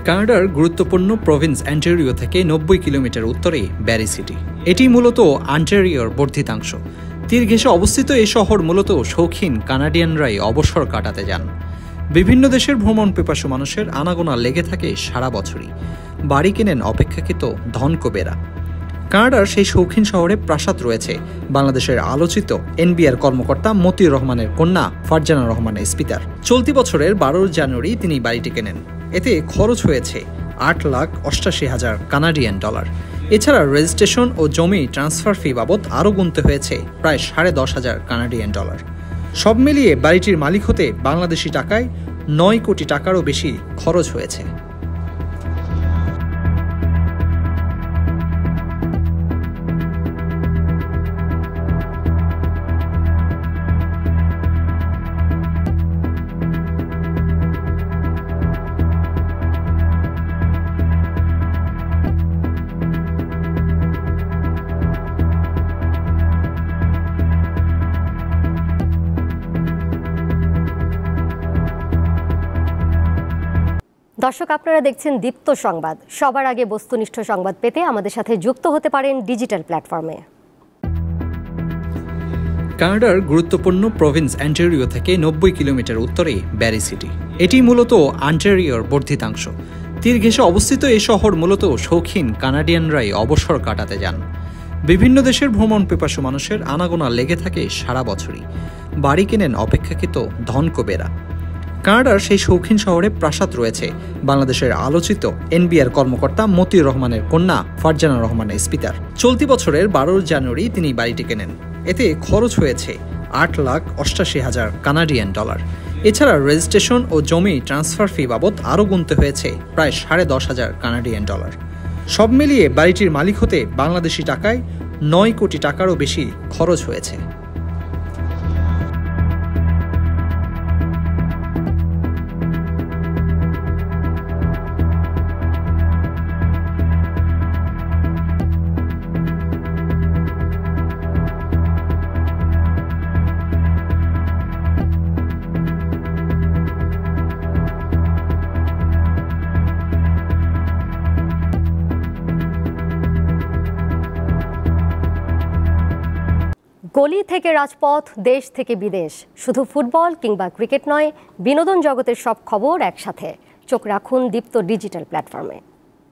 কানাডার গুরুত্বপূর্ণ Province Ontario থেকে ৯০ কিলোমিটার উত্তরে ব্যারি সিটি। এটি মূলত অন্টারিওর বর্ধিতাংশ। তীর ঘেঁষে অবস্থিত এই শহর মূলত শৌখিন কানাডিয়ানরাই অবসর কাটাতে যান। বিভিন্ন দেশের ভ্রমণ পিপাসু মানুষের আনাগোনা লেগে থাকে সারা বছরই। বাড়ি কেনেন অপেক্ষাকৃত ধনকুবেরা। কানাডার সেই শৌখিন শহরে প্রাসাদ রয়েছে বাংলাদেশের আলোচিত এনবিআর কর্মকর্তা মতিউর রহমানের কন্যা ফারজানা রহমানের স্পিতার। চলতি বছরের ১২ জানুয়ারি তিনি বাড়িটি কেনেন। এতে খরচ হয়েছে $৮,৮৮,০০০ কানাডিয়ান ডলার। এছাড়া রেজিস্ট্রেশন ও জমি ট্রান্সফার ফি বাবদ আরও গুনতে হয়েছে প্রায় $১০,৫০০ কানাডিয়ান ডলার। সব মিলিয়ে বাড়িটির মালিক হতে বাংলাদেশি টাকায় ৯ কোটি টাকারও বেশি খরচ হয়েছে। দর্শক, আপনারা দেখছেন দীপ্ত সংবাদ। সবার আগে বস্তুনিষ্ঠ সংবাদ পেতে আমাদের সাথে যুক্ত হতে পারেন ডিজিটাল প্ল্যাটফর্মে। কানাডার গুরুত্বপূর্ণ প্রভিন্স অন্টারিও থেকে ৯০ কিলোমিটার উত্তরে ব্যারি সিটি। এটি মূলত অন্টারিওর বর্ধিতাংশ। তীর ঘেঁষে অবস্থিত এই শহর মূলত শৌখিন কানাডিয়ানরাই অবসর কাটাতে যান। বিভিন্ন দেশের ভ্রমণ পিপাসু মানুষের আনাগোনা লেগে থাকে সারা বছরই। বাড়ি কেনেন অপেক্ষাকৃত ধনকুবেরা। কানাডার সেই শৌখিন শহরে প্রাসাদ রয়েছে বাংলাদেশের আলোচিত এনবিআর কর্মকর্তা মতিউর রহমানের কন্যা ফারজানা রহমানের স্পিতার। চলতি বছরের ১২ জানুয়ারি তিনি বাড়িটি কেনেন। এতে খরচ হয়েছে $৮,৮৮,০০০ কানাডিয়ান ডলার। এছাড়া রেজিস্ট্রেশন ও জমি ট্রান্সফার ফি বাবদ আরও গুনতে হয়েছে প্রায় $১০,৫০০ কানাডিয়ান ডলার। সব মিলিয়ে বাড়িটির মালিক হতে বাংলাদেশি টাকায় ৯ কোটি টাকারও বেশি খরচ হয়েছে। গলি থেকে রাজপথ, দেশ থেকে বিদেশ, শুধু ফুটবল কিংবা ক্রিকেট নয়, বিনোদন জগতের সব খবর একসাথে। চোখ রাখুন দীপ্ত ডিজিটাল প্ল্যাটফর্মে।